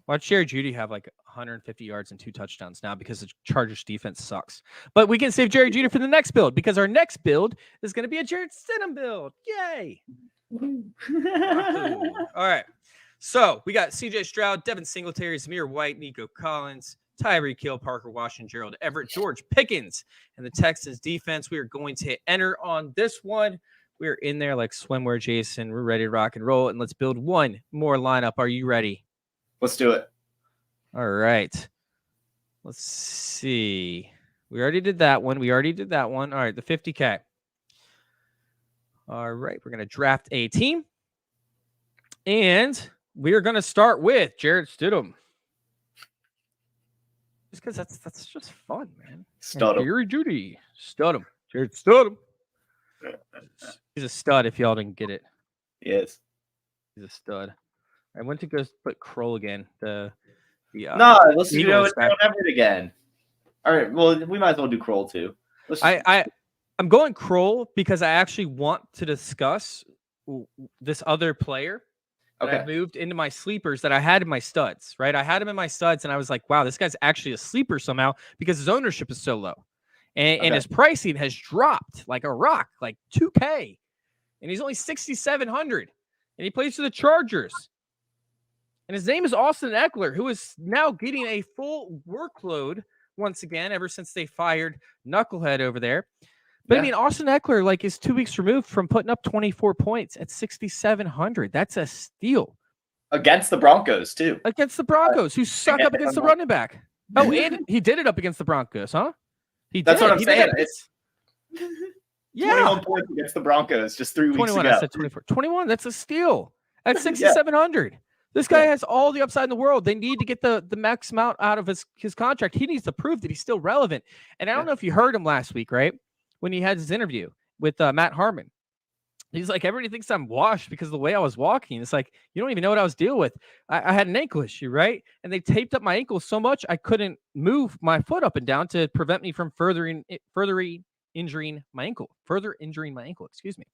Watch Jeudy have like 150 yards and 2 touchdowns now because the Chargers defense sucks. But we can save Jeudy for the next build because our next build is going to be a Jarret Stidham build. Yay! All right. So we got CJ Stroud, Devin Singletary, Zamir White, Nico Collins, Tyreek Hill, Parker Washington, Gerald Everett, George Pickens, and the Texans defense. We are going to enter on this one. We're in there like swimwear, Jason. We're ready to rock and roll. And let's build one more lineup. Are you ready? Let's do it. All right. Let's see. We already did that one. All right, the 50K. All right, we're going to draft a team. And we are going to start with Jarret Stidham. Just because that's just fun, man. Stidham. Jeudy. Stidham. Jarret Stidham. He's a stud if y'all didn't get it. He is. He's a stud. I went to go put Krull again. Let's go with Everett again. All right. Well, we might as well do Krull too. I'm going Krull because I actually want to discuss this other player that I moved into my sleepers that I had in my studs, right? I had him in my studs and I was like, wow, this guy's actually a sleeper somehow because his ownership is so low. And his pricing has dropped like a rock, like 2K. And he's only 6,700. And he plays for the Chargers. And his name is Austin Eckler, who is now getting a full workload once again, ever since they fired Knucklehead over there. But I mean, Austin Eckler is 2 weeks removed from putting up 24 points at 6,700. That's a steal. Against the Broncos, too. Against the Broncos, who suck up against the running back. Oh, and he did it up against the Broncos, huh? That's what I'm saying. It's 21 points against the Broncos just 3 weeks ago. I said 24. 21, that's a steal. At 6,700. This guy has all the upside in the world. They need to get the max amount out of his contract. He needs to prove that he's still relevant. And I don't know if you heard him last week, right? When he had his interview with Matt Harmon. He's like, everybody thinks I'm washed because of the way I was walking. It's like, you don't even know what I was dealing with. I had an ankle issue, right? And they taped up my ankle so much I couldn't move my foot up and down to prevent me from further injuring my ankle. Excuse me.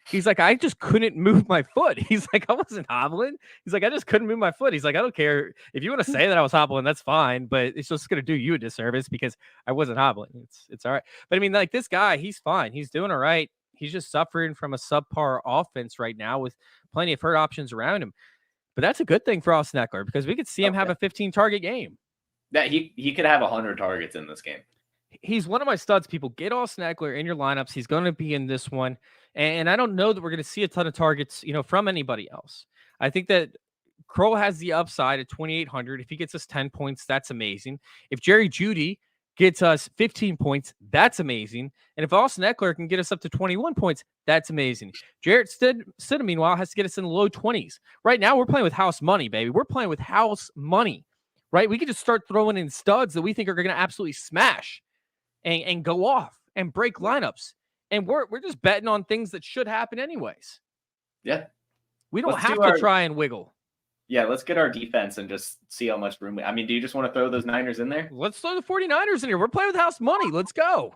He's like, I just couldn't move my foot. He's like, I wasn't hobbling. He's like, I just couldn't move my foot. He's like, I don't care. If you want to say that I was hobbling, that's fine. But it's just going to do you a disservice because I wasn't hobbling. It's all right. But I mean, like this guy, he's fine. He's doing all right. He's just suffering from a subpar offense right now with plenty of hurt options around him. But that's a good thing for Austin Eckler because we could see him have a 15-target game. That he could have 100 targets in this game. He's one of my studs, people. Get Austin Eckler in your lineups. He's going to be in this one. And I don't know that we're going to see a ton of targets, from anybody else. I think that Krull has the upside at 2,800. If he gets us 10 points, that's amazing. If Jeudy gets us 15 points, that's amazing. And if Austin Eckler can get us up to 21 points, that's amazing. Jarret Stidham, meanwhile, has to get us in the low 20s. Right now, we're playing with house money, baby. We're playing with house money, right? We could just start throwing in studs that we think are going to absolutely smash and go off and break lineups. And we're just betting on things that should happen anyways. Yeah. We don't have to try and wiggle. Yeah, let's get our defense and just see how much room do you just want to throw those Niners in there? Let's throw the 49ers in here. We're playing with house money. Let's go.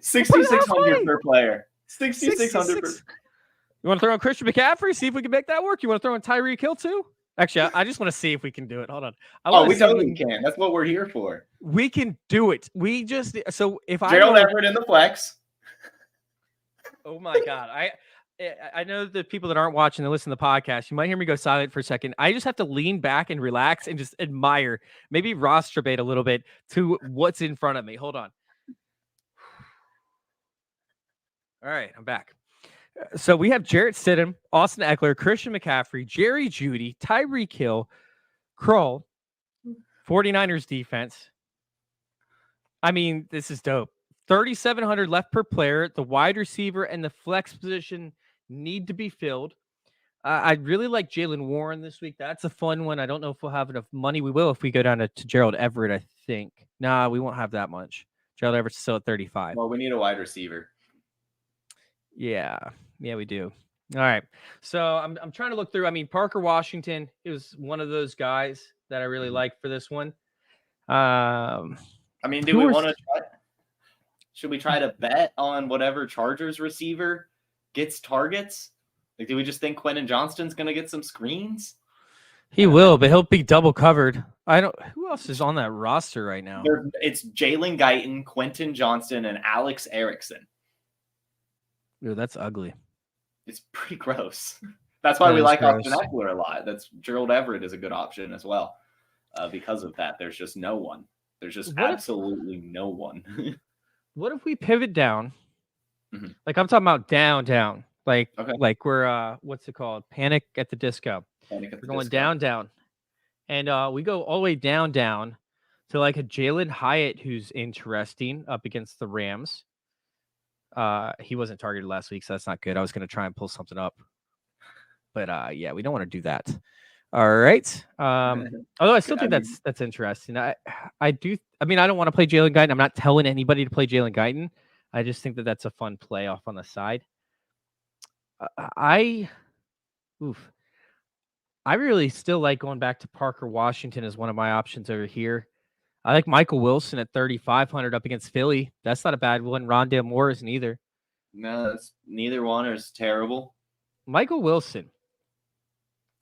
6,600 per player. 6,600 per. You want to throw in Christian McCaffrey? See if we can make that work. You want to throw in Tyreek Hill too? Actually, I just want to see if we can do it. Hold on. We totally can. That's what we're here for. We can do it. We just so if Gerald Everett in the flex. Oh my God. I know the people that aren't watching and listen to the podcast, you might hear me go silent for a second. I just have to lean back and relax and just admire, maybe rostrabate a little bit to what's in front of me. Hold on. All right, I'm back. So we have Jarret Stidham, Austin Eckler, Christian McCaffrey, Jerry Jeudy, Tyreek Hill, Krull, 49ers defense. I mean, this is dope. 3,700 left per player. The wide receiver and the flex position need to be filled. I really like Jalen Warren this week. That's a fun one. I don't know if we'll have enough money. We will if we go down to Gerald Everett, I think. Nah, we won't have that much. Gerald Everett's still at 35. Well, we need a wide receiver. Yeah, we do. All right. So I'm trying to look through. I mean, Parker Washington is one of those guys that I really like for this one. I mean, do we want to try? Should we try to bet on whatever Chargers receiver gets targets? Like, do we just think Quentin Johnston's going to get some screens? He will, but he'll be double covered. Who else is on that roster right now? It's Jalen Guyton, Quentin Johnston, and Alex Erickson. Ooh, that's ugly. It's pretty gross. That's why we like Austin Eckler a lot. That's Gerald Everett is a good option as well. Because of that, there's just no one. There's just absolutely no one. What if we pivot down? Mm-hmm. Like I'm talking about down. Like we're what's it called? Panic at the Disco. We're going down. And we go all the way down to like a Jalen Hyatt who's interesting up against the Rams. He wasn't targeted last week, so that's not good. I was going to try and pull something up. But yeah, we don't want to do that. All right. Although I still think that's interesting. I don't want to play Jalen Guyton. I'm not telling anybody to play Jalen Guyton. I just think that's a fun play off on the side. I really still like going back to Parker Washington as one of my options over here. I like Michael Wilson at 3,500 up against Philly. That's not a bad one. Rondale Moore isn't either. No, neither one is terrible. Michael Wilson.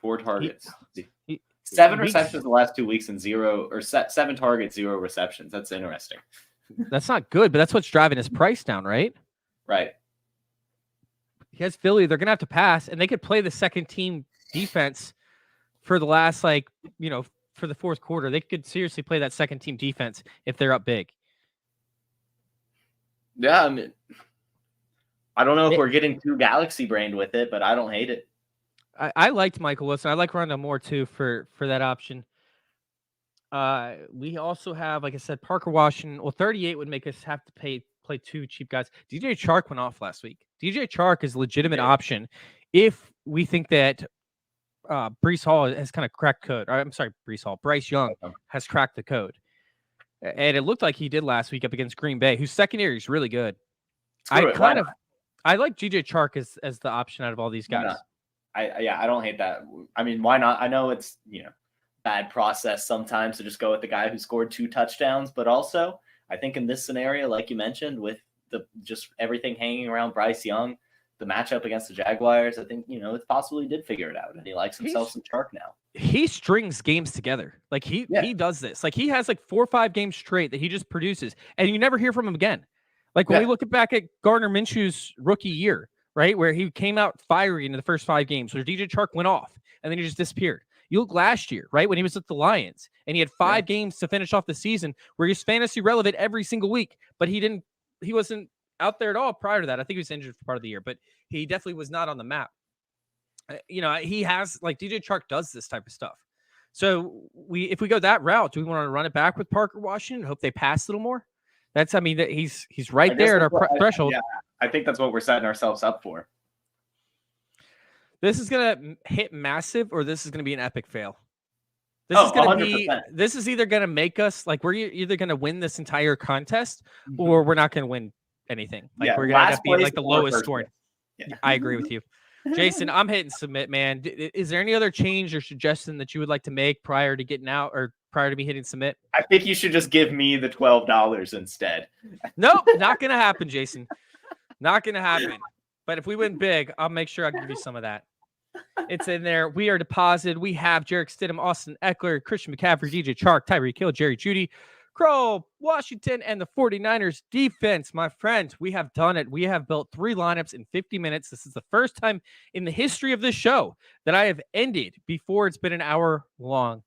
4 targets. 7 receptions the last 2 weeks and 7 targets, 0 receptions. That's interesting. That's not good, but that's what's driving his price down, right? Right. He has Philly. They're going to have to pass, and they could play the second team defense for the last, for the fourth quarter. They could seriously play that second team defense if they're up big. Yeah, I mean, I don't know if we're getting too galaxy brained with it, but I don't hate it. I liked Michael Wilson. I like Rondale Moore too for that option. We also have, like I said, Parker Washington. Well, 38 would make us have to play 2 cheap guys. DJ Chark went off last week. DJ Chark is a legitimate option if we think that Breece Hall has kind of cracked code. I'm sorry, Bryce Young has cracked the code. And it looked like he did last week up against Green Bay, whose secondary is really good. I like DJ Chark as the option out of all these guys. I don't hate that. I mean, why not? I know it's, bad process sometimes to just go with the guy who scored 2 touchdowns, but also I think in this scenario, like you mentioned, with just everything hanging around Bryce Young, the matchup against the Jaguars, I think, it possibly did figure it out, and he likes himself some Chark now. He strings games together. Like he does this. Like he has 4 or 5 games straight that he just produces, and you never hear from him again. Like when we look back at Gardner Minshew's rookie year, right, where he came out fiery in the first 5 games, where DJ Chark went off, and then he just disappeared. You look last year, right, when he was with the Lions, and he had 5 games to finish off the season where he's fantasy relevant every single week, but he wasn't out there at all prior to that. I think he was injured for part of the year, but he definitely was not on the map. He has, DJ Chark does this type of stuff. So if we go that route, do we want to run it back with Parker Washington and hope they pass a little more? He's right there at our threshold. I think that's what we're setting ourselves up for. This is going to hit massive, or this is going to be an epic fail. This is either going to make us, we're either going to win this entire contest, or we're not going to win anything. We're going to end up being the lowest scoring. Yeah. I agree with you. Jason, I'm hitting submit, man. Is there any other change or suggestion that you would like to make prior to getting out, or prior to me hitting submit? I think you should just give me the $12 instead. Nope, not going to happen, Jason. Not going to happen. But if we win big, I'll make sure I give you some of that. It's in there. We are deposited. We have Jarret Stidham, Austin Eckler, Christian McCaffrey, DJ Chark, Tyreek Hill, Jerry Jeudy, Krull, Washington, and the 49ers defense. My friend, we have done it. We have built 3 lineups in 50 minutes. This is the first time in the history of this show that I have ended before it's been an hour long.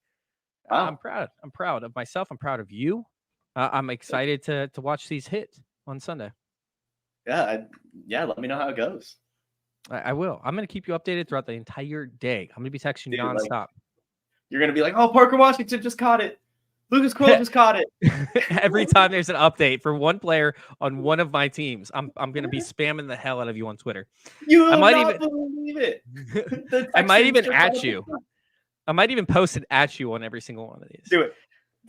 Wow. I'm proud. I'm proud of myself. I'm proud of you. I'm excited to watch these hit on Sunday. Yeah, let me know how it goes. I will. I'm going to keep you updated throughout the entire day. I'm going to be texting you nonstop. You're going to be like, oh, Parker Washington just caught it. Lucas Krull just caught it. Every time there's an update for one player on one of my teams, I'm going to be spamming the hell out of you on Twitter. You will not believe it. I might even at you. I might even post it at you on every single one of these. Do it.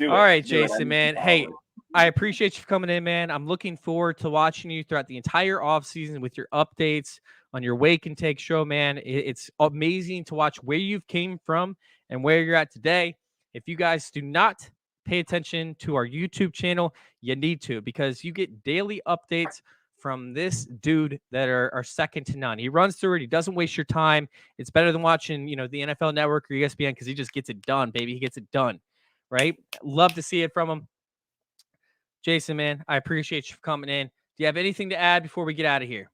All right, Jason, man. Hey, I appreciate you for coming in, man. I'm looking forward to watching you throughout the entire offseason with your updates on your Wake and Take show, man. It's amazing to watch where you've came from and where you're at today. If you guys do not pay attention to our YouTube channel, you need to, because you get daily updates from this dude that are second to none. He runs through it. He doesn't waste your time. It's better than watching, the NFL Network or ESPN, because he just gets it done, baby. He gets it done, right? Love to see it from him. Jason, man, I appreciate you for coming in. Do you have anything to add before we get out of here?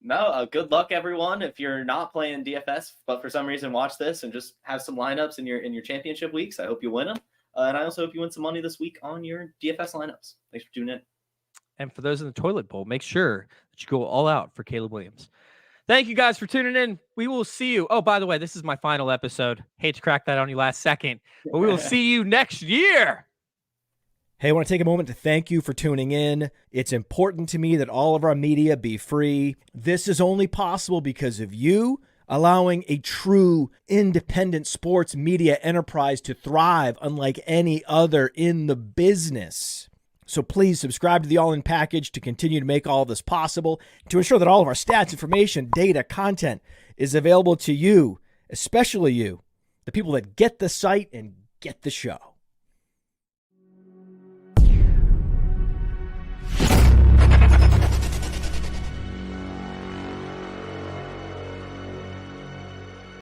No, good luck, everyone. If you're not playing DFS, but for some reason watch this and just have some lineups in your championship weeks, I hope you win them. And I also hope you win some money this week on your DFS lineups. Thanks for tuning in. And for those in the toilet bowl, make sure that you go all out for Caleb Williams. Thank you guys for tuning in. We will see you. Oh, by the way, this is my final episode. Hate to crack that on you last second, but we will see you next year. Hey, I want to take a moment to thank you for tuning in. It's important to me that all of our media be free. This is only possible because of you allowing a true independent sports media enterprise to thrive unlike any other in the business. So please subscribe to the All In Package to continue to make all of this possible, to ensure that all of our stats, information, data, content is available to you, especially you, the people that get the site and get the show.